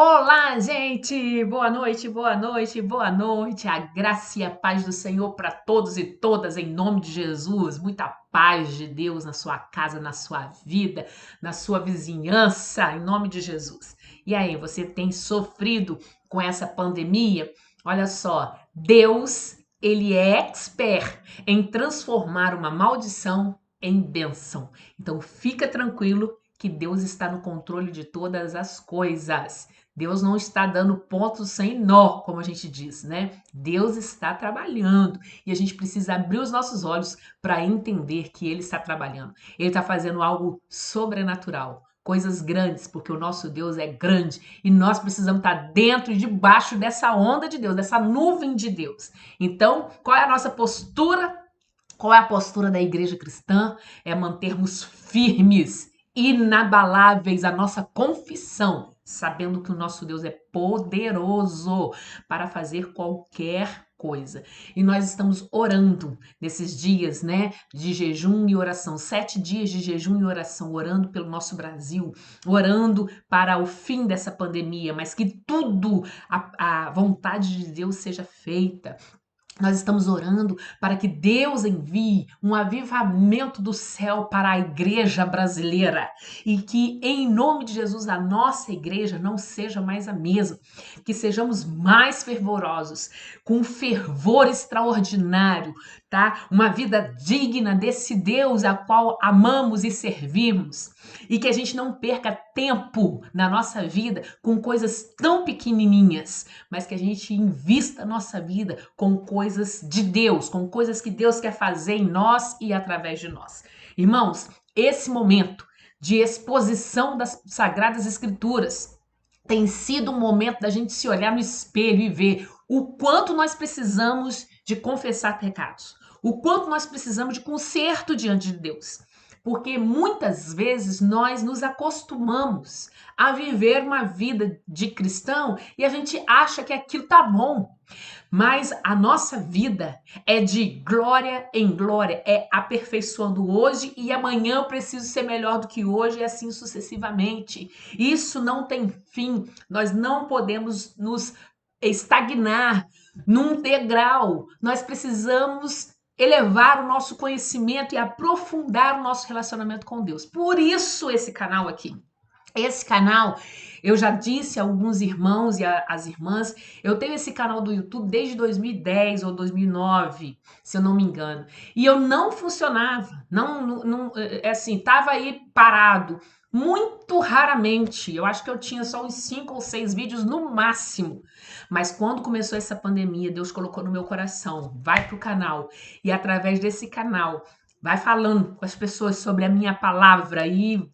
Olá, gente! Boa noite, boa noite, boa noite. A graça e a paz do Senhor para todos e todas, em nome de Jesus. Muita paz de Deus na sua casa, na sua vida, na sua vizinhança, em nome de Jesus. E aí, você tem sofrido com essa pandemia? Olha só, Deus, ele é expert em transformar uma maldição em bênção. Então, fica tranquilo que Deus está no controle de todas as coisas. Deus não está dando pontos sem nó, como a gente diz, né? Deus está trabalhando e a gente precisa abrir os nossos olhos para entender que Ele está trabalhando. Ele está fazendo algo sobrenatural, coisas grandes, porque o nosso Deus é grande e nós precisamos estar dentro e debaixo dessa onda de Deus, dessa nuvem de Deus. Então, qual é a nossa postura? Qual é a postura da igreja cristã? É mantermos firmes, inabaláveis a nossa confissão, sabendo que o nosso Deus é poderoso para fazer qualquer coisa. E nós estamos orando nesses dias, né, de jejum e oração, 7 dias de jejum e oração, orando pelo nosso Brasil, orando para o fim dessa pandemia, mas que tudo, a vontade de Deus seja feita. Nós estamos orando para que Deus envie um avivamento do céu para a igreja brasileira e que, em nome de Jesus, a nossa igreja não seja mais a mesma, que sejamos mais fervorosos, com um fervor extraordinário, tá? Uma vida digna desse Deus a qual amamos e servimos e que a gente não perca tempo na nossa vida com coisas tão pequenininhas, mas que a gente invista a nossa vida com coisas de Deus, com coisas que Deus quer fazer em nós e através de nós. Irmãos, esse momento de exposição das Sagradas Escrituras tem sido um momento da gente se olhar no espelho e ver o quanto nós precisamos de confessar pecados, o quanto nós precisamos de conserto diante de Deus. Porque muitas vezes nós nos acostumamos a viver uma vida de cristão e a gente acha que aquilo tá bom. Mas a nossa vida é de glória em glória, é aperfeiçoando hoje e amanhã eu preciso ser melhor do que hoje e assim sucessivamente. Isso não tem fim, nós não podemos nos estagnar num degrau, nós precisamos elevar o nosso conhecimento e aprofundar o nosso relacionamento com Deus. Por isso esse canal aqui. Esse canal, eu já disse a alguns irmãos e as irmãs, eu tenho esse canal do YouTube desde 2010 ou 2009, se eu não me engano. E eu não funcionava, assim, tava aí parado. Muito raramente, eu acho que eu tinha só uns 5 ou 6 vídeos no máximo. Mas quando começou essa pandemia, Deus colocou no meu coração, vai pro canal. E através desse canal, vai falando com as pessoas sobre a minha palavra e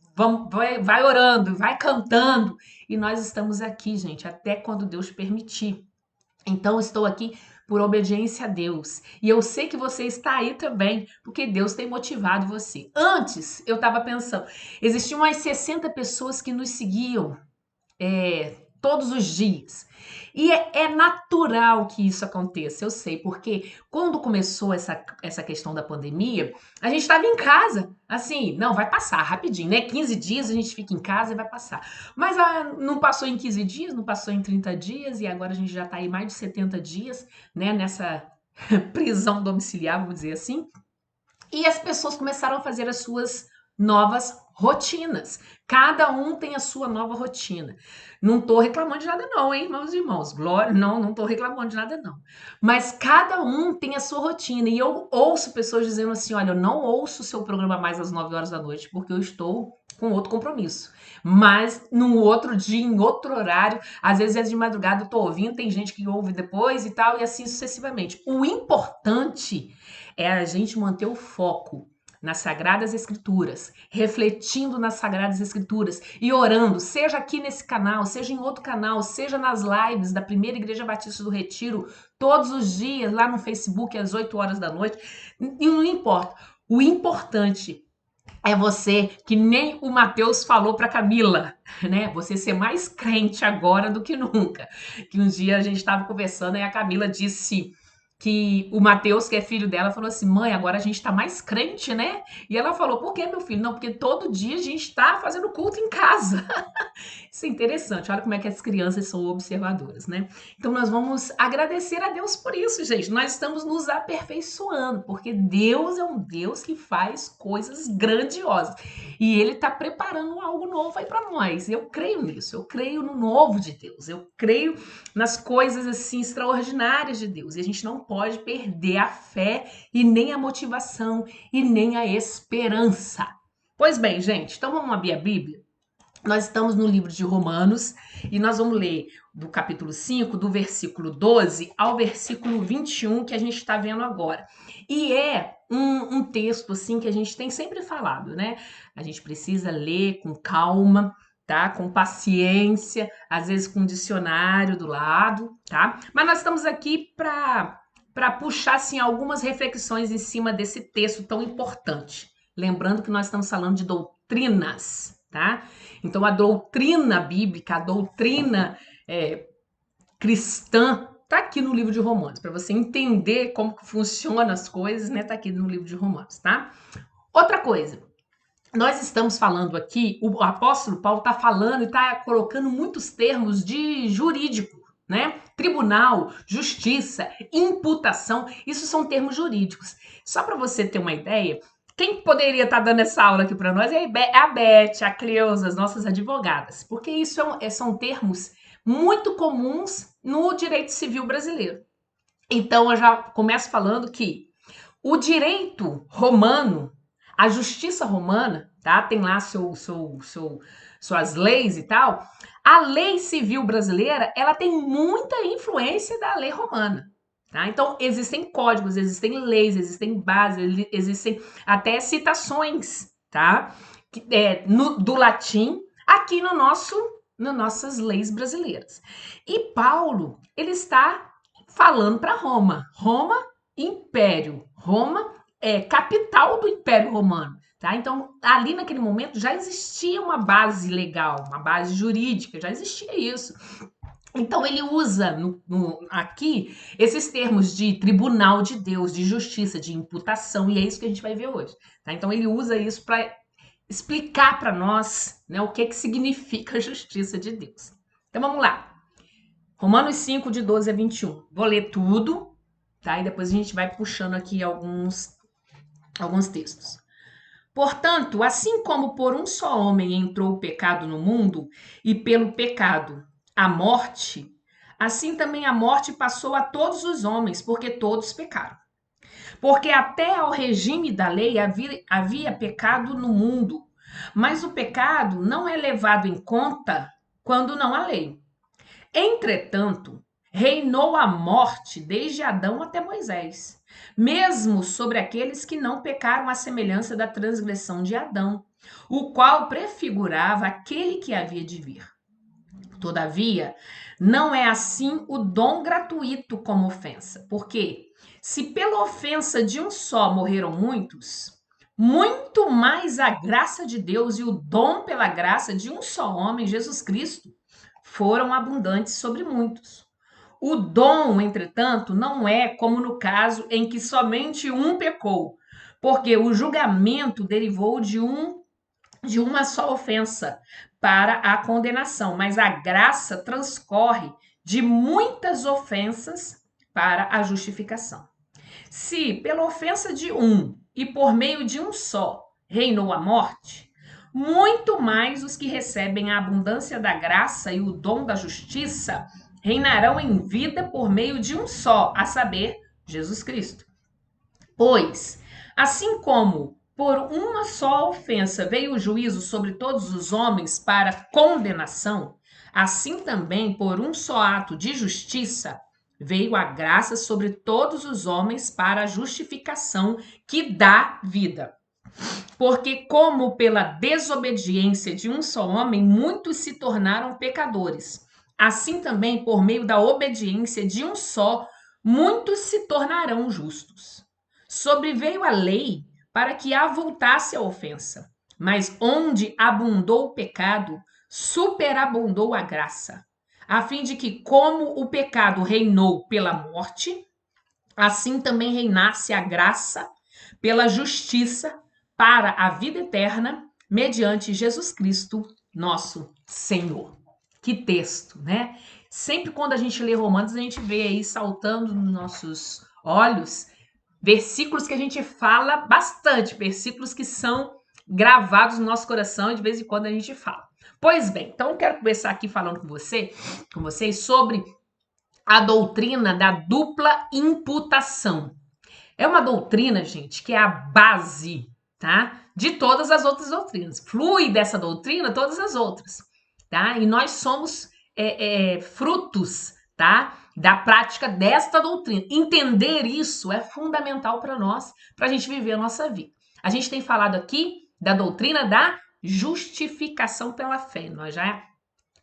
vai orando, vai cantando. E nós estamos aqui, gente, até quando Deus permitir. Então, estou aqui por obediência a Deus. E eu sei que você está aí também, porque Deus tem motivado você. Antes, eu estava pensando, existiam umas 60 pessoas que nos seguiam todos os dias. E é natural que isso aconteça, eu sei, porque quando começou essa questão da pandemia, a gente estava em casa, assim, não, vai passar rapidinho, né? 15 dias a gente fica em casa e vai passar. Mas não passou em 15 dias, não passou em 30 dias, e agora a gente já está aí mais de 70 dias, né, nessa prisão domiciliar, vamos dizer assim. E as pessoas começaram a fazer as suas novas rotinas. Cada um tem a sua nova rotina. Não estou reclamando de nada não, hein, meus irmãos? Glória, não estou reclamando de nada não. Mas cada um tem a sua rotina. E eu ouço pessoas dizendo assim, olha, eu não ouço o seu programa mais às 9 horas da noite, porque eu estou com outro compromisso. Mas num outro dia, em outro horário, às vezes é de madrugada, eu estou ouvindo, tem gente que ouve depois e tal, e assim sucessivamente. O importante é a gente manter o foco nas Sagradas Escrituras, refletindo nas Sagradas Escrituras e orando, seja aqui nesse canal, seja em outro canal, seja nas lives da Primeira Igreja Batista do Retiro, todos os dias, lá no Facebook, às 8 horas da noite, e não importa. O importante é você, que nem o Mateus falou para Camila, né? Você ser mais crente agora do que nunca. Que um dia a gente estava conversando e a Camila disse que o Mateus, que é filho dela, falou assim: mãe, agora a gente tá mais crente, né? E ela falou: por que, meu filho? Não, porque todo dia a gente tá fazendo culto em casa. Isso é interessante, olha como é que as crianças são observadoras, né? Então nós vamos agradecer a Deus por isso, gente. Nós estamos nos aperfeiçoando, porque Deus é um Deus que faz coisas grandiosas. E Ele está preparando algo novo aí para nós. Eu creio nisso, eu creio no novo de Deus, eu creio nas coisas assim extraordinárias de Deus. E a gente não pode perder a fé e nem a motivação e nem a esperança. Pois bem, gente, então vamos abrir a Bíblia? Nós estamos no livro de Romanos e nós vamos ler do capítulo 5, do versículo 12 ao versículo 21 que a gente está vendo agora. E é um texto assim que a gente tem sempre falado, né? A gente precisa ler com calma, tá? Com paciência, às vezes com um dicionário do lado, tá? Mas nós estamos aqui para puxar assim algumas reflexões em cima desse texto tão importante. Lembrando que nós estamos falando de doutrinas, tá? Então, a doutrina bíblica, a doutrina cristã, está aqui no livro de Romanos. Para você entender como que funcionam as coisas, né? Está aqui no livro de Romanos, tá? Outra coisa, nós estamos falando aqui, o apóstolo Paulo está falando e está colocando muitos termos de jurídico, né? Tribunal, justiça, imputação, isso são termos jurídicos. Só para você ter uma ideia, quem poderia estar dando essa aula aqui para nós é a Beth, a Cleusa, as nossas advogadas, porque isso são termos muito comuns no direito civil brasileiro. Então, eu já começo falando que o direito romano, a justiça romana, tá? Tem lá suas leis e tal. A lei civil brasileira, ela tem muita influência da lei romana. Tá? Então, existem códigos, existem leis, existem bases, existem até citações, tá? Do latim aqui nas nossas leis brasileiras. E Paulo, ele está falando para Roma. Roma, império. Roma é capital do Império Romano. Tá? Então, ali naquele momento já existia uma base legal, uma base jurídica, já existia isso. Então, ele usa aqui esses termos de tribunal de Deus, de justiça, de imputação, e é isso que a gente vai ver hoje. Tá? Então, ele usa isso para explicar para nós, né, o que significa a justiça de Deus. Então, vamos lá. Romanos 5, de 12 a 21. Vou ler tudo, tá? E depois a gente vai puxando aqui alguns textos. Portanto, assim como por um só homem entrou o pecado no mundo, e pelo pecado a morte, assim também a morte passou a todos os homens, porque todos pecaram. Porque até ao regime da lei havia pecado no mundo, mas o pecado não é levado em conta quando não há lei. Entretanto, reinou a morte desde Adão até Moisés, mesmo sobre aqueles que não pecaram à semelhança da transgressão de Adão, o qual prefigurava aquele que havia de vir. Todavia, não é assim o dom gratuito como ofensa, porque se pela ofensa de um só morreram muitos, muito mais a graça de Deus e o dom pela graça de um só homem, Jesus Cristo, foram abundantes sobre muitos. O dom, entretanto, não é como no caso em que somente um pecou, porque o julgamento derivou de uma só ofensa para a condenação, mas a graça transcorre de muitas ofensas para a justificação. Se pela ofensa de um e por meio de um só reinou a morte, muito mais os que recebem a abundância da graça e o dom da justiça reinarão em vida por meio de um só, a saber, Jesus Cristo. Pois, assim como por uma só ofensa veio o juízo sobre todos os homens para condenação, assim também por um só ato de justiça veio a graça sobre todos os homens para a justificação que dá vida. Porque como pela desobediência de um só homem muitos se tornaram pecadores, assim também por meio da obediência de um só muitos se tornarão justos. Sobreveio a lei para que avultasse a ofensa, mas onde abundou o pecado, superabundou a graça, a fim de que, como o pecado reinou pela morte, assim também reinasse a graça pela justiça para a vida eterna, mediante Jesus Cristo, nosso Senhor. Que texto, né? Sempre quando a gente lê Romanos, a gente vê aí saltando nos nossos olhos versículos que a gente fala bastante, versículos que são gravados no nosso coração e de vez em quando a gente fala. Pois bem, então eu quero começar aqui falando com vocês sobre a doutrina da dupla imputação. É uma doutrina, gente, que é a base, tá? De todas as outras doutrinas. Flui dessa doutrina todas as outras, tá? E nós somos frutos, tá? Da prática desta doutrina. Entender isso é fundamental para nós, para a gente viver a nossa vida. A gente tem falado aqui da doutrina da justificação pela fé. Nós já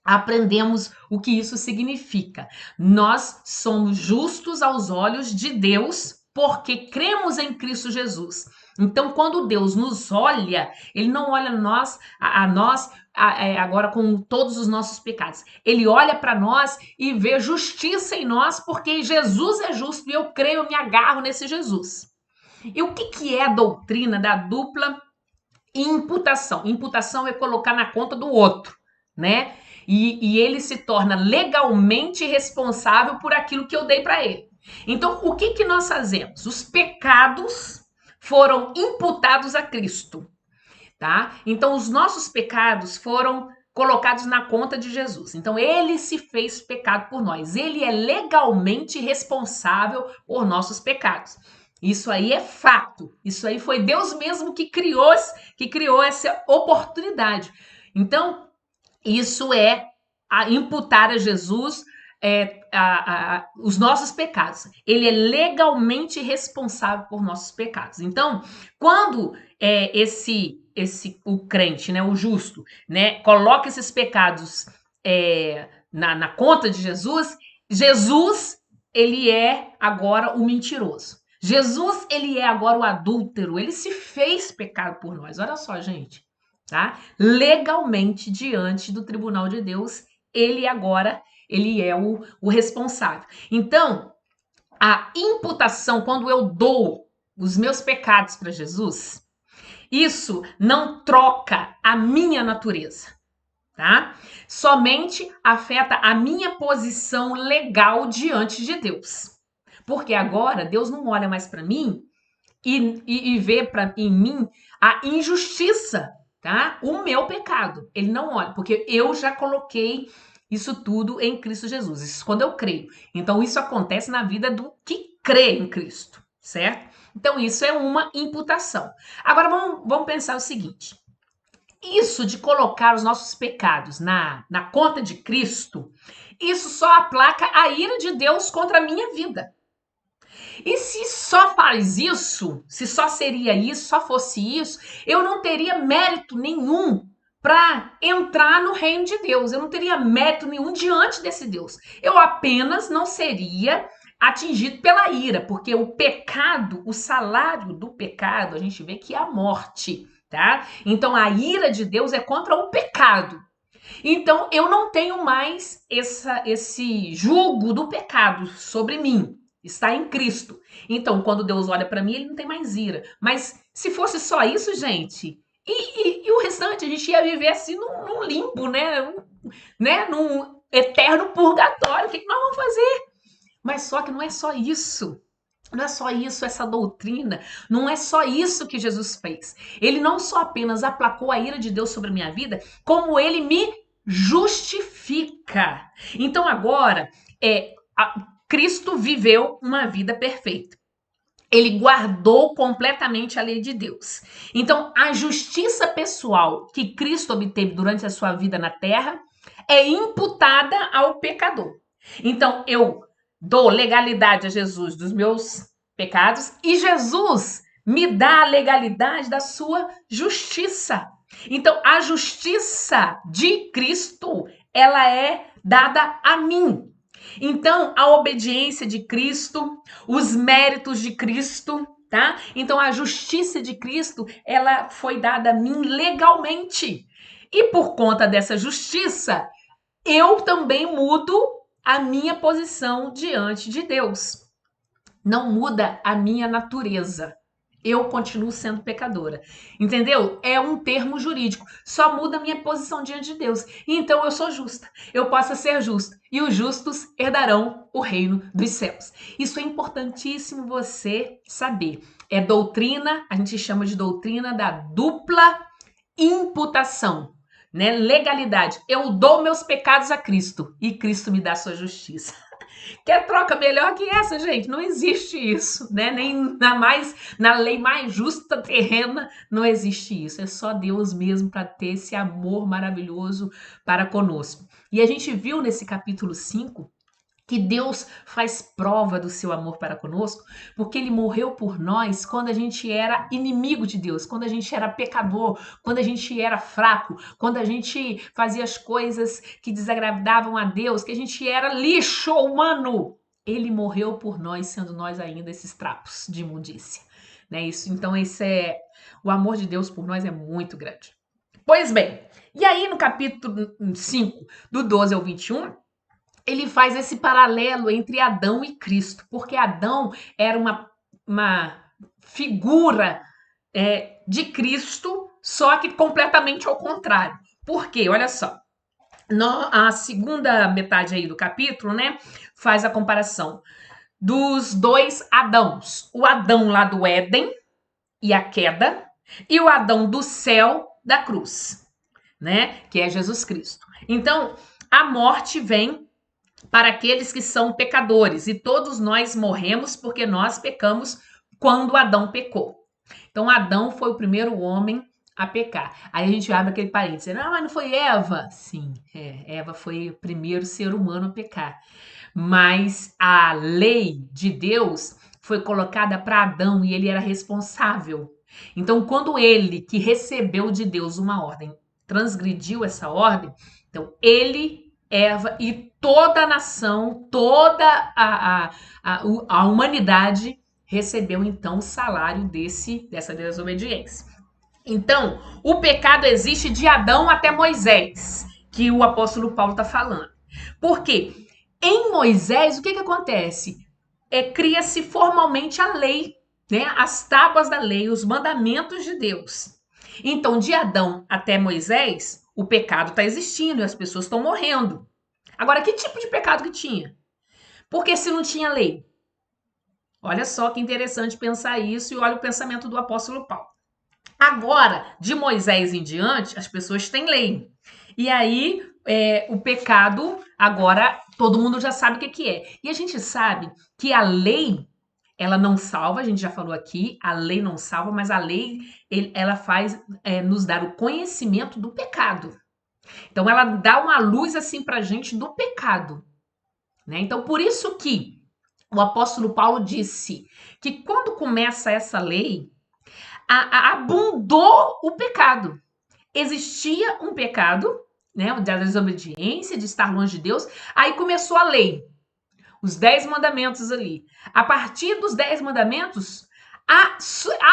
aprendemos o que isso significa. Nós somos justos aos olhos de Deus porque cremos em Cristo Jesus. Então, quando Deus nos olha, Ele não olha a nós agora com todos os nossos pecados. Ele olha para nós e vê justiça em nós porque Jesus é justo e eu creio, eu me agarro nesse Jesus. E o que é a doutrina da dupla imputação? Imputação é colocar na conta do outro, né? E ele se torna legalmente responsável por aquilo que eu dei para ele. Então, o que nós fazemos? Os pecados foram imputados a Cristo, tá? Então, os nossos pecados foram colocados na conta de Jesus. Então, ele se fez pecado por nós. Ele é legalmente responsável por nossos pecados. Isso aí é fato. Isso aí foi Deus mesmo que criou essa oportunidade. Então, isso é imputar a Jesus os nossos pecados. Ele é legalmente responsável por nossos pecados. Então, quando o crente, né, o justo, né, coloca esses pecados na conta de Jesus, Jesus ele é agora o mentiroso. Jesus ele é agora o adúltero. Ele se fez pecado por nós. Olha só, gente. Tá? Legalmente diante do tribunal de Deus, ele agora ele é o responsável. Então, a imputação, quando eu dou os meus pecados para Jesus, isso não troca a minha natureza, tá? Somente afeta a minha posição legal diante de Deus. Porque agora Deus não olha mais para mim e vê em mim a injustiça, tá? O meu pecado. Ele não olha, porque eu já coloquei isso tudo em Cristo Jesus. Isso quando eu creio. Então, isso acontece na vida do que crê em Cristo, certo? Então, isso é uma imputação. Agora, vamos pensar o seguinte. Isso de colocar os nossos pecados na conta de Cristo, isso só aplaca a ira de Deus contra a minha vida. E se só faz isso, se só seria isso, só fosse isso, eu não teria mérito nenhum para entrar no reino de Deus. Eu não teria mérito nenhum diante desse Deus. Eu apenas não seria atingido pela ira, porque o pecado, o salário do pecado, a gente vê que é a morte, tá? Então a ira de Deus é contra o pecado. Então eu não tenho mais esse jugo do pecado sobre mim. Está em Cristo. Então, quando Deus olha para mim, ele não tem mais ira. Mas se fosse só isso, gente, e o restante, a gente ia viver assim num limbo, né? Num eterno purgatório. O que nós vamos fazer? Mas só que não é só isso. Não é só isso, essa doutrina, não é só isso que Jesus fez. Ele não só apenas aplacou a ira de Deus sobre a minha vida, como ele me justifica. Então agora, Cristo viveu uma vida perfeita. Ele guardou completamente a lei de Deus. Então, a justiça pessoal que Cristo obteve durante a sua vida na terra é imputada ao pecador. Então, eu dou legalidade a Jesus dos meus pecados e Jesus me dá a legalidade da sua justiça. Então, a justiça de Cristo, ela é dada a mim. Então, a obediência de Cristo, os méritos de Cristo, tá? Então, a justiça de Cristo, ela foi dada a mim legalmente. E por conta dessa justiça, eu também mudo a minha posição diante de Deus. não muda a minha natureza. Eu continuo sendo pecadora. Entendeu? É um termo jurídico. Só muda a minha posição diante de Deus. Então eu sou justa. Eu posso ser justa. E os justos herdarão o reino dos céus. Isso é importantíssimo você saber. É doutrina, a gente chama de doutrina da dupla imputação, né? Legalidade. Eu dou meus pecados a Cristo e Cristo me dá a sua justiça. Quer troca melhor que essa, gente? Não existe isso, né? Nem na lei mais justa terrena não existe isso. É só Deus mesmo para ter esse amor maravilhoso para conosco. E a gente viu nesse capítulo 5 que Deus faz prova do seu amor para conosco, porque ele morreu por nós quando a gente era inimigo de Deus, quando a gente era pecador, quando a gente era fraco, quando a gente fazia as coisas que desagradavam a Deus, que a gente era lixo humano. Ele morreu por nós, sendo nós ainda esses trapos de imundícia. Né? Então, o amor de Deus por nós é muito grande. Pois bem, e aí no capítulo 5, do 12 ao 21, ele faz esse paralelo entre Adão e Cristo, porque Adão era uma figura de Cristo, só que completamente ao contrário. Por quê? Olha só. A segunda metade aí do capítulo, né, faz a comparação dos dois Adãos. O Adão lá do Éden e a queda, e o Adão do céu da cruz, né, que é Jesus Cristo. Então, a morte vem para aqueles que são pecadores, e todos nós morremos porque nós pecamos quando Adão pecou. Então, Adão foi o primeiro homem a pecar. Aí a gente abre aquele parênteses, mas não foi Eva? Sim, Eva foi o primeiro ser humano a pecar. Mas a lei de Deus foi colocada para Adão e ele era responsável. Então, quando ele, que recebeu de Deus uma ordem, transgrediu essa ordem, então ele, Eva e toda a nação, toda a humanidade recebeu então o salário dessa desobediência. Então, o pecado existe de Adão até Moisés, que o apóstolo Paulo está falando. Por quê? Em Moisés, o que acontece? Cria-se formalmente a lei, né? As tábuas da lei, os mandamentos de Deus. Então, de Adão até Moisés, o pecado está existindo e as pessoas estão morrendo. Agora, que tipo de pecado que tinha? Porque se não tinha lei? Olha só que interessante pensar isso e olha o pensamento do apóstolo Paulo. Agora, de Moisés em diante, as pessoas têm lei. E aí, o pecado, agora, todo mundo já sabe o que é. E a gente sabe que a lei, ela não salva, a gente já falou aqui, a lei não salva, mas a lei, ela faz nos dar o conhecimento do pecado. Então, ela dá uma luz, assim, pra gente do pecado. Né? Então, por isso que o apóstolo Paulo disse que quando começa essa lei, abundou o pecado. Existia um pecado, né, da desobediência, de estar longe de Deus, aí começou a lei, os 10 mandamentos ali. A partir dos 10 mandamentos,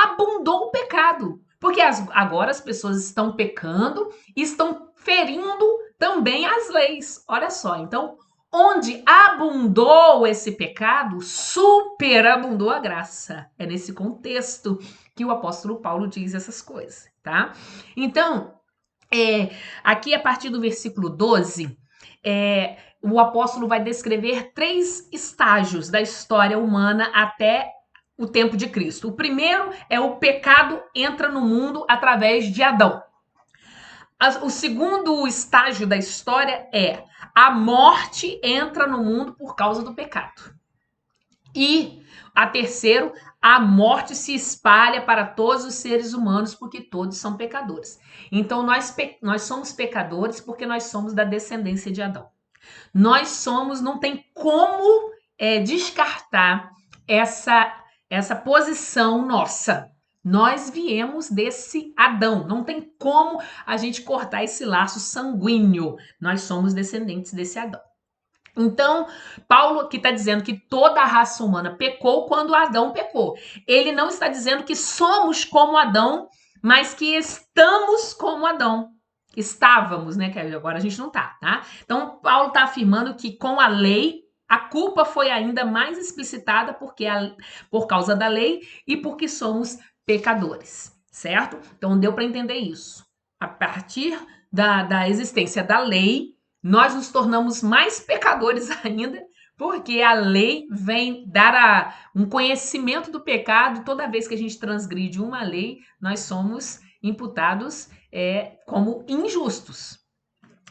abundou o pecado, porque agora as pessoas estão pecando e estão ferindo também as leis. Olha só, então, onde abundou esse pecado, superabundou a graça. É nesse contexto que o apóstolo Paulo diz essas coisas, tá? Então, aqui a partir do versículo 12, o apóstolo vai descrever 3 estágios da história humana até o tempo de Cristo. O primeiro é o pecado entra no mundo através de Adão. O segundo estágio da história é a morte entra no mundo por causa do pecado. E a terceiro, a morte se espalha para todos os seres humanos porque todos são pecadores. Então nós somos pecadores porque nós somos da descendência de Adão. Nós somos, não tem como descartar essa posição nossa. Nós viemos desse Adão, não tem como a gente cortar esse laço sanguíneo. Nós somos descendentes desse Adão. Então, Paulo aqui está dizendo que toda a raça humana pecou quando Adão pecou. Ele não está dizendo que somos como Adão, mas que estamos como Adão. Estávamos, né? Que agora a gente não tá, tá? Então, Paulo está afirmando que com a lei a culpa foi ainda mais explicitada por causa da lei e porque somos pecadores, certo? Então deu para entender isso. A partir da existência da lei, nós nos tornamos mais pecadores ainda, porque a lei vem dar um conhecimento do pecado. Toda vez que a gente transgride uma lei, nós somos imputados como injustos.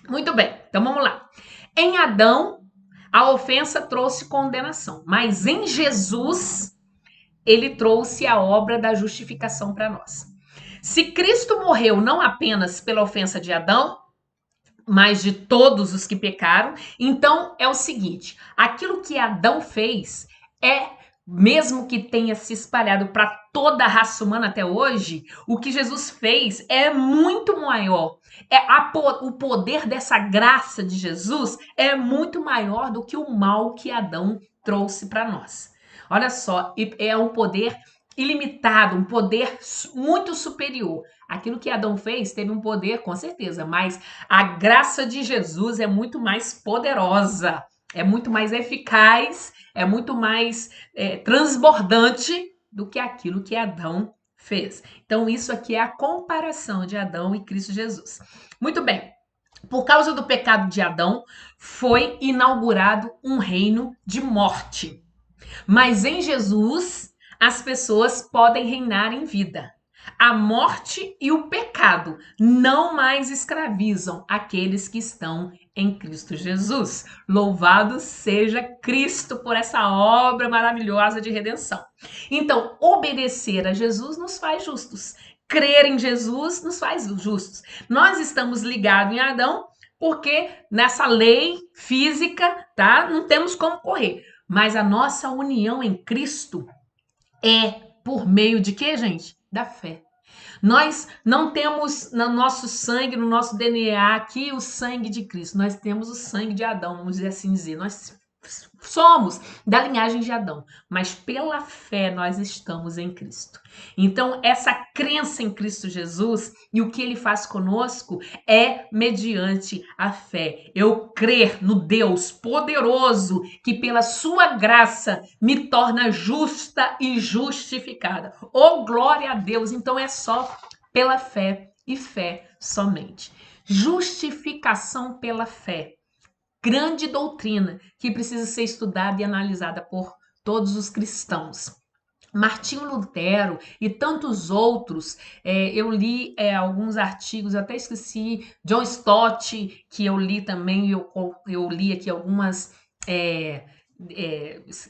Muito bem, então vamos lá. Em Adão, a ofensa trouxe condenação, mas em Jesus, ele trouxe a obra da justificação para nós. Se Cristo morreu não apenas pela ofensa de Adão, mas de todos os que pecaram, então é o seguinte: aquilo que Adão fez mesmo que tenha se espalhado para toda a raça humana até hoje, o que Jesus fez é muito maior. O poder dessa graça de Jesus é muito maior do que o mal que Adão trouxe para nós. Olha só, é um poder ilimitado, um poder muito superior. Aquilo que Adão fez teve um poder, com certeza, mas a graça de Jesus é muito mais poderosa, é muito mais eficaz, é muito mais transbordante do que aquilo que Adão fez. Então, isso aqui é a comparação de Adão e Cristo Jesus. Muito bem. Por causa do pecado de Adão, foi inaugurado um reino de morte. Mas em Jesus, as pessoas podem reinar em vida. A morte e o pecado não mais escravizam aqueles que estão em Cristo Jesus. Louvado seja Cristo por essa obra maravilhosa de redenção. Então, obedecer a Jesus nos faz justos. Crer em Jesus nos faz justos. Nós estamos ligados em Adão porque nessa lei física, tá? Não temos como correr. Mas a nossa união em Cristo é por meio de quê, gente? Da fé. Nós não temos no nosso sangue, no nosso DNA aqui o sangue de Cristo. Nós temos o sangue de Adão, vamos dizer. Nós somos da linhagem de Adão, mas pela fé nós estamos em Cristo. Então, essa crença em Cristo Jesus e o que ele faz conosco é mediante a fé. Eu crer no Deus poderoso que pela sua graça me torna justa e justificada. Oh, glória a Deus! Então é só pela fé e fé somente. Justificação pela fé. Grande doutrina que precisa ser estudada e analisada por todos os cristãos. Martinho Lutero e tantos outros, eu li alguns artigos, eu até esqueci, John Stott, que eu li também, eu li aqui algumas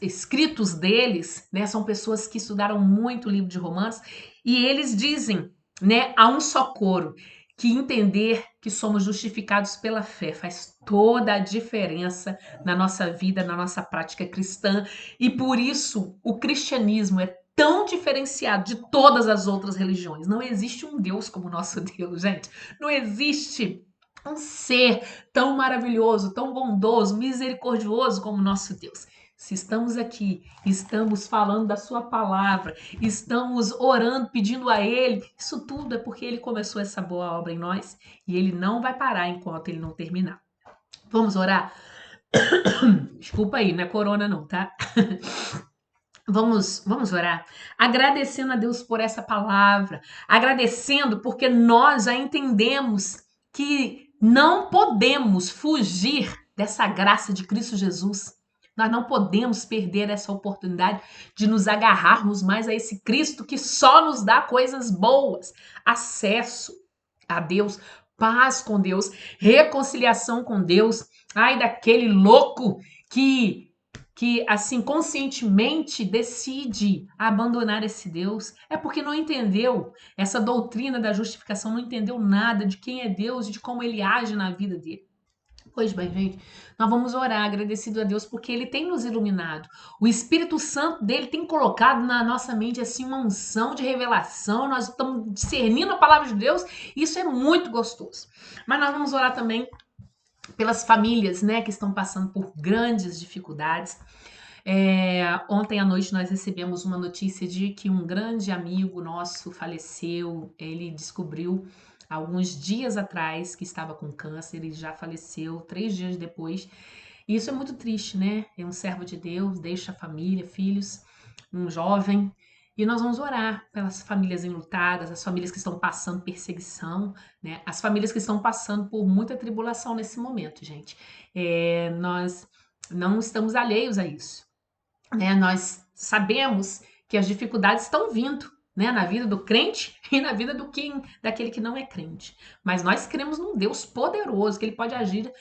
escritos deles, né? São pessoas que estudaram muito o livro de Romanos, e eles dizem, né, a um só coro, que entender que somos justificados pela fé faz toda a diferença na nossa vida, na nossa prática cristã, e por isso o cristianismo é tão diferenciado de todas as outras religiões. Não existe um Deus como o nosso Deus, gente. Não existe um ser tão maravilhoso, tão bondoso, misericordioso como o nosso Deus. Se estamos aqui, estamos falando da sua palavra, estamos orando, pedindo a Ele, isso tudo é porque Ele começou essa boa obra em nós e Ele não vai parar enquanto Ele não terminar. Vamos orar? Desculpa aí, não é corona não, tá? Vamos orar, agradecendo a Deus por essa palavra, agradecendo porque nós já entendemos que não podemos fugir dessa graça de Cristo Jesus. Nós não podemos perder essa oportunidade de nos agarrarmos mais a esse Cristo que só nos dá coisas boas, acesso a Deus, paz com Deus, reconciliação com Deus. Ai daquele louco que assim conscientemente decide abandonar esse Deus, é porque não entendeu essa doutrina da justificação, não entendeu nada de quem é Deus e de como ele age na vida dele. Pois bem, gente, nós vamos orar agradecido a Deus porque Ele tem nos iluminado. O Espírito Santo dele tem colocado na nossa mente assim uma unção de revelação. Nós estamos discernindo a palavra de Deus. E isso é muito gostoso. Mas nós vamos orar também pelas famílias, né, que estão passando por grandes dificuldades. Ontem à noite nós recebemos uma notícia de que um grande amigo nosso faleceu. Ele descobriu alguns dias atrás que estava com câncer e já faleceu 3 dias depois. E isso é muito triste, né? É um servo de Deus, deixa a família, filhos, um jovem. E nós vamos orar pelas famílias enlutadas, as famílias que estão passando perseguição, né? As famílias que estão passando por muita tribulação nesse momento, gente. Nós não estamos alheios a isso, né? Nós sabemos que as dificuldades estão vindo, né, na vida do crente e na vida daquele que não é crente. Mas nós cremos num Deus poderoso, que ele pode agir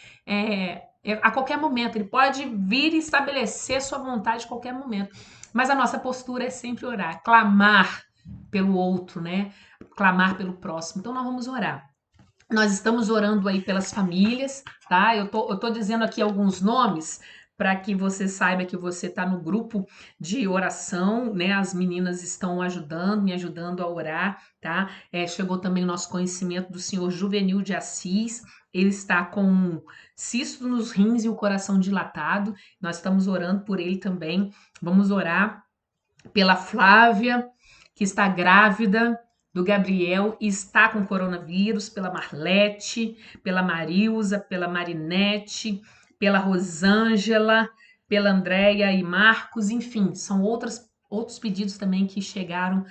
a qualquer momento, ele pode vir e estabelecer sua vontade a qualquer momento. Mas a nossa postura é sempre orar, clamar pelo outro, né? Clamar pelo próximo. Então nós vamos orar. Nós estamos orando aí pelas famílias, tá? Eu tô dizendo aqui alguns nomes para que você saiba que você está no grupo de oração, né? As meninas estão ajudando, me ajudando a orar, tá? Chegou também o nosso conhecimento do senhor Juvenil de Assis. Ele está com um cisto nos rins e o coração dilatado. Nós estamos orando por ele também. Vamos orar pela Flávia, que está grávida, do Gabriel e está com coronavírus, pela Marlete, pela Marilza, pela Marinete, pela Rosângela, pela Andréia e Marcos, enfim, são outros pedidos também que chegaram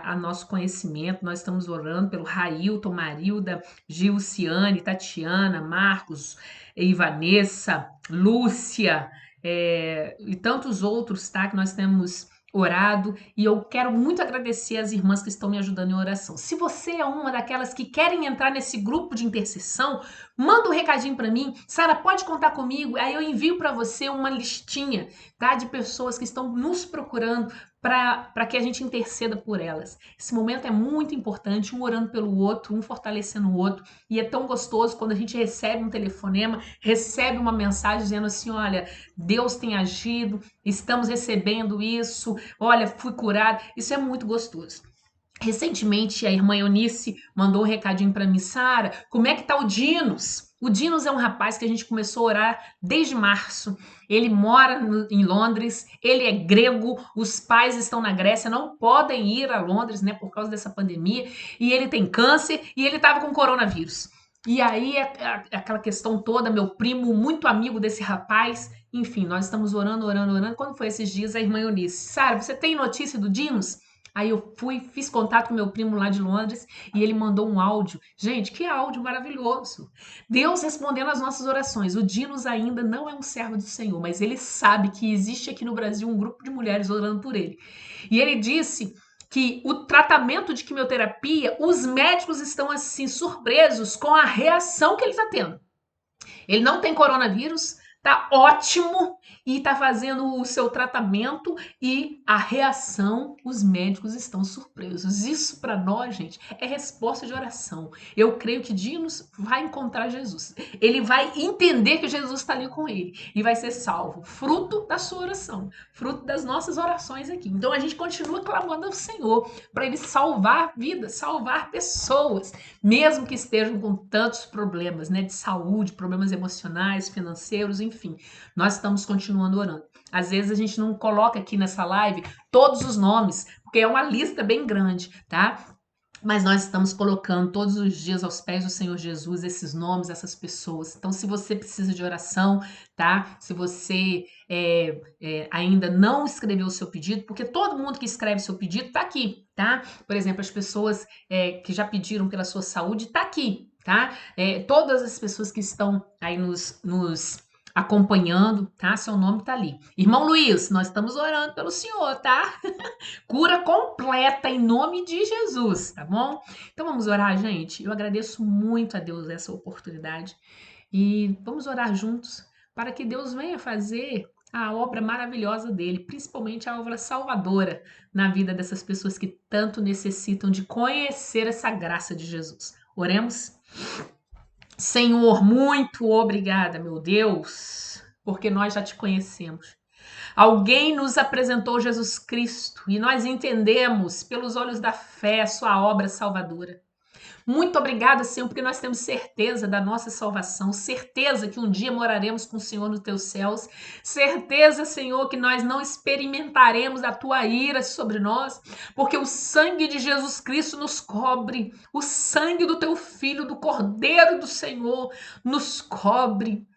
a nosso conhecimento. Nós estamos orando pelo Railton, Marilda, Gilciane, Tatiana, Marcos, Ivanessa, Lúcia, e tantos outros, tá? Que nós temos orado, e eu quero muito agradecer as irmãs que estão me ajudando em oração. Se você é uma daquelas que querem entrar nesse grupo de intercessão, manda um recadinho para mim. Sara, pode contar comigo? Aí eu envio para você uma listinha, tá, de pessoas que estão nos procurando para que a gente interceda por elas. Esse momento é muito importante, um orando pelo outro, um fortalecendo o outro, e é tão gostoso quando a gente recebe um telefonema, recebe uma mensagem dizendo assim, olha, Deus tem agido, estamos recebendo isso, olha, fui curado. Isso é muito gostoso. Recentemente, a irmã Eunice mandou um recadinho para mim, Sara, como é que tá o Dinos? O Dinos é um rapaz que a gente começou a orar desde março. Ele mora em Londres, ele é grego, os pais estão na Grécia, não podem ir a Londres, né, por causa dessa pandemia, e ele tem câncer e ele estava com coronavírus. E aí, aquela questão toda, meu primo, muito amigo desse rapaz, enfim, nós estamos orando, orando, orando. Quando foi esses dias, a irmã Eunice, Sara, você tem notícia do Dinos? Aí eu fiz contato com meu primo lá de Londres e ele mandou um áudio. Gente, que áudio maravilhoso! Deus respondendo às nossas orações. O Dinos ainda não é um servo do Senhor, mas ele sabe que existe aqui no Brasil um grupo de mulheres orando por ele. E ele disse que o tratamento de quimioterapia, os médicos estão assim surpresos com a reação que ele está tendo. Ele não tem coronavírus, tá ótimo e tá fazendo o seu tratamento e a reação, os médicos estão surpresos. Isso para nós, gente, é resposta de oração. Eu creio que Dinos vai encontrar Jesus. Ele vai entender que Jesus está ali com ele e vai ser salvo, fruto da sua oração, fruto das nossas orações aqui. Então a gente continua clamando ao Senhor para ele salvar vidas, salvar pessoas, mesmo que estejam com tantos problemas, né, de saúde, problemas emocionais, financeiros, enfim. Nós estamos continuando orando. Às vezes a gente não coloca aqui nessa live todos os nomes, porque é uma lista bem grande, tá? Mas nós estamos colocando todos os dias aos pés do Senhor Jesus esses nomes, essas pessoas. Então, se você precisa de oração, tá? Se você ainda não escreveu o seu pedido, porque todo mundo que escreve seu pedido tá aqui, tá? Por exemplo, as pessoas que já pediram pela sua saúde, tá aqui, tá? Todas as pessoas que estão aí nos acompanhando, tá? Seu nome tá ali. Irmão Luiz, nós estamos orando pelo senhor, tá? Cura completa em nome de Jesus, tá bom? Então vamos orar, gente. Eu agradeço muito a Deus essa oportunidade e vamos orar juntos para que Deus venha fazer a obra maravilhosa dele, principalmente a obra salvadora na vida dessas pessoas que tanto necessitam de conhecer essa graça de Jesus. Oremos. Senhor, muito obrigada, meu Deus, porque nós já te conhecemos. Alguém nos apresentou Jesus Cristo e nós entendemos pelos olhos da fé sua obra salvadora. Muito obrigada, Senhor, porque nós temos certeza da nossa salvação, certeza que um dia moraremos com o Senhor nos teus céus, certeza, Senhor, que nós não experimentaremos a tua ira sobre nós, porque o sangue de Jesus Cristo nos cobre, o sangue do teu Filho, do Cordeiro do Senhor, nos cobre.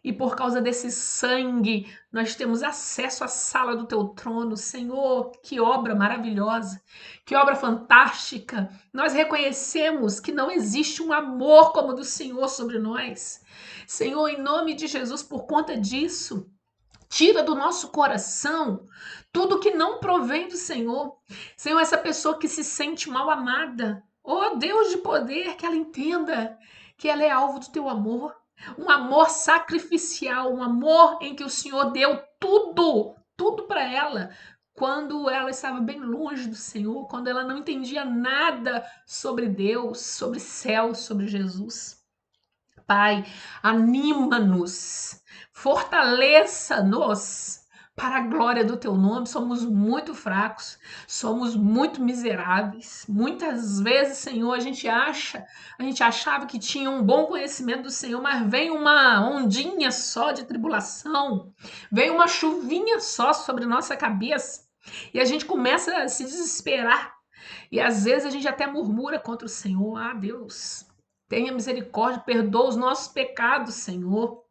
E por causa desse sangue, nós temos acesso à sala do teu trono. Senhor, que obra maravilhosa, que obra fantástica. Nós reconhecemos que não existe um amor como o do Senhor sobre nós. Senhor, em nome de Jesus, por conta disso, tira do nosso coração tudo que não provém do Senhor. Senhor, essa pessoa que se sente mal amada, oh Deus de poder, que ela entenda que ela é alvo do teu amor. Um amor sacrificial, um amor em que o Senhor deu tudo para ela, quando ela estava bem longe do Senhor, quando ela não entendia nada sobre Deus, sobre céu, sobre Jesus. Pai, anima-nos, fortaleça-nos para a glória do teu nome. Somos muito fracos, somos muito miseráveis. Muitas vezes, Senhor, a gente achava que tinha um bom conhecimento do Senhor, mas vem uma ondinha só de tribulação, vem uma chuvinha só sobre nossa cabeça e a gente começa a se desesperar. E às vezes a gente até murmura contra o Senhor. Ah, Deus, tenha misericórdia, perdoa os nossos pecados, Senhor,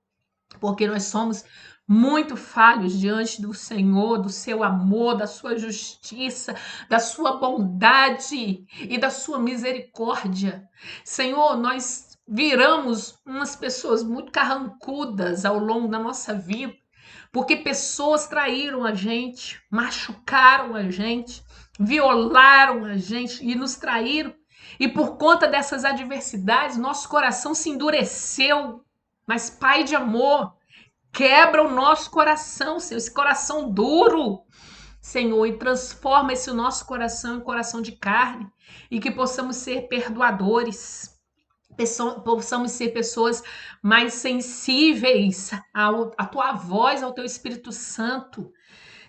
porque nós somos muito falhos diante do Senhor, do seu amor, da sua justiça, da sua bondade e da sua misericórdia. Senhor, nós viramos umas pessoas muito carrancudas ao longo da nossa vida, porque pessoas traíram a gente, machucaram a gente, violaram a gente e nos traíram. E por conta dessas adversidades, nosso coração se endureceu. Mas, Pai de amor, quebra o nosso coração, Senhor, esse coração duro, Senhor, e transforma esse nosso coração em coração de carne, e que possamos ser perdoadores, possamos ser pessoas mais sensíveis à tua voz, ao teu Espírito Santo.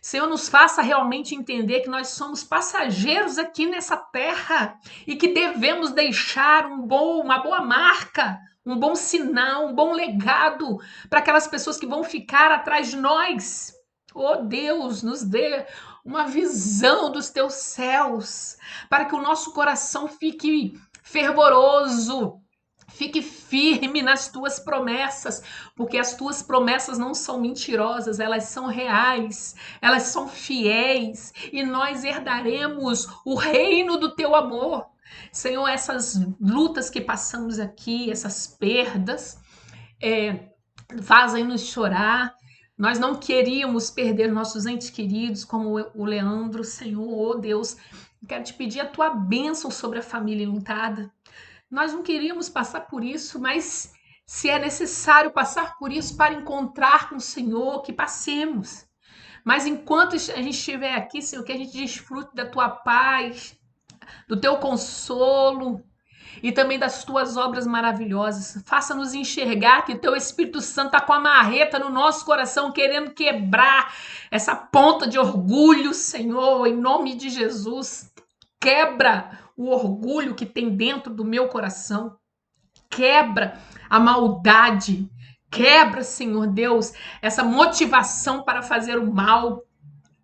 Senhor, nos faça realmente entender que nós somos passageiros aqui nessa terra e que devemos deixar uma boa marca, um bom sinal, um bom legado para aquelas pessoas que vão ficar atrás de nós. Oh Deus, nos dê uma visão dos teus céus, para que o nosso coração fique fervoroso, fique firme nas tuas promessas, porque as tuas promessas não são mentirosas, elas são reais, elas são fiéis, e nós herdaremos o reino do teu amor. Senhor, essas lutas que passamos aqui, essas perdas, fazem-nos chorar. Nós não queríamos perder nossos entes queridos, como o Leandro. Senhor, oh Deus, quero te pedir a tua bênção sobre a família enlutada. Nós não queríamos passar por isso, mas se é necessário passar por isso para encontrar com o Senhor, que passemos. Mas enquanto a gente estiver aqui, Senhor, que a gente desfrute da tua paz, do teu consolo e também das tuas obras maravilhosas. Faça-nos enxergar que o teu Espírito Santo está com a marreta no nosso coração, querendo quebrar essa ponta de orgulho, Senhor, em nome de Jesus. Quebra o orgulho que tem dentro do meu coração. Quebra a maldade. Quebra, Senhor Deus, essa motivação para fazer o mal.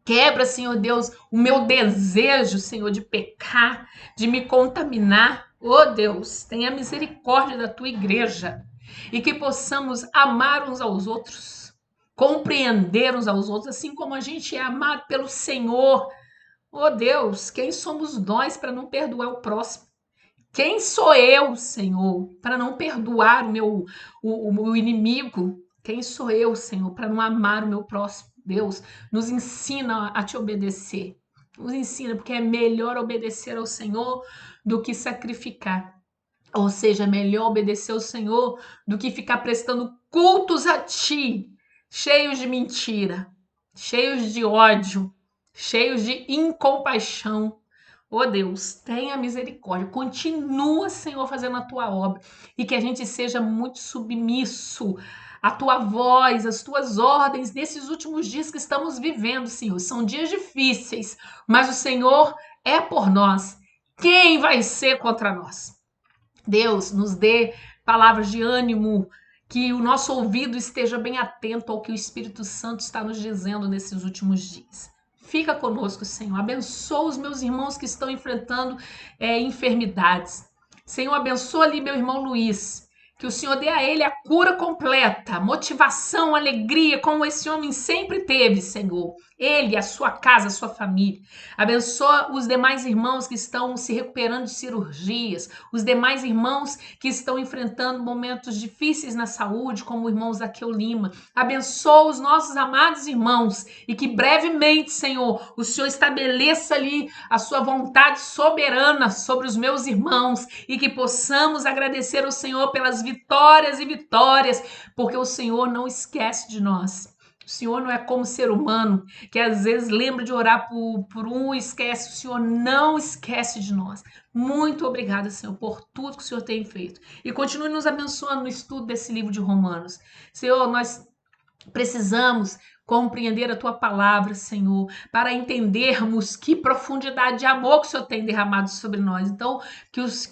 Quebra, Senhor Deus, o meu desejo, Senhor, de pecar, de me contaminar. Oh Deus, tenha misericórdia da tua igreja e que possamos amar uns aos outros, compreender uns aos outros, assim como a gente é amado pelo Senhor. Oh Deus, quem somos nós para não perdoar o próximo? Quem sou eu, Senhor, para não perdoar o inimigo? Quem sou eu, Senhor, para não amar o meu próximo? Deus, nos ensina a te obedecer. Nos ensina, porque é melhor obedecer ao Senhor do que sacrificar. Ou seja, é melhor obedecer ao Senhor do que ficar prestando cultos a ti, cheios de mentira, cheios de ódio, cheios de incompaixão. Oh Deus, tenha misericórdia. Continua, Senhor, fazendo a tua obra e que a gente seja muito submisso à tua voz, às tuas ordens nesses últimos dias que estamos vivendo, Senhor. São dias difíceis, mas o Senhor é por nós. Quem vai ser contra nós? Deus, nos dê palavras de ânimo, que o nosso ouvido esteja bem atento ao que o Espírito Santo está nos dizendo nesses últimos dias. Fica conosco, Senhor. Abençoa os meus irmãos que estão enfrentando enfermidades. Senhor, abençoa ali meu irmão Luiz. Que o Senhor dê a ele a cura completa, motivação, alegria, como esse homem sempre teve, Senhor. Ele, a sua casa, a sua família. Abençoa os demais irmãos que estão se recuperando de cirurgias, os demais irmãos que estão enfrentando momentos difíceis na saúde, como o irmão Zaqueu Lima. Abençoa os nossos amados irmãos e que brevemente, Senhor, o Senhor estabeleça ali a sua vontade soberana sobre os meus irmãos e que possamos agradecer ao Senhor pelas vitórias e vitórias, porque o Senhor não esquece de nós. O Senhor não é como ser humano, que às vezes lembra de orar por um e esquece. O Senhor não esquece de nós. Muito obrigada, Senhor, por tudo que o Senhor tem feito. E continue nos abençoando no estudo desse livro de Romanos. Senhor, nós precisamos compreender a tua palavra, Senhor, para entendermos que profundidade de amor que o Senhor tem derramado sobre nós. Então,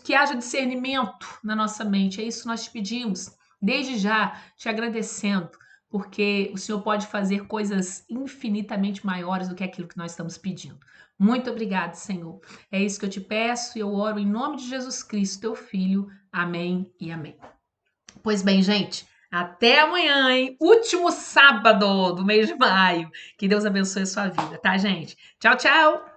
que haja discernimento na nossa mente. É isso que nós te pedimos. Desde já, te agradecendo, porque o Senhor pode fazer coisas infinitamente maiores do que aquilo que nós estamos pedindo. Muito obrigado, Senhor. É isso que eu te peço e eu oro em nome de Jesus Cristo, teu Filho. Amém e amém. Pois bem, gente, até amanhã, hein? Último sábado do mês de maio. Que Deus abençoe a sua vida, tá, gente? Tchau, tchau!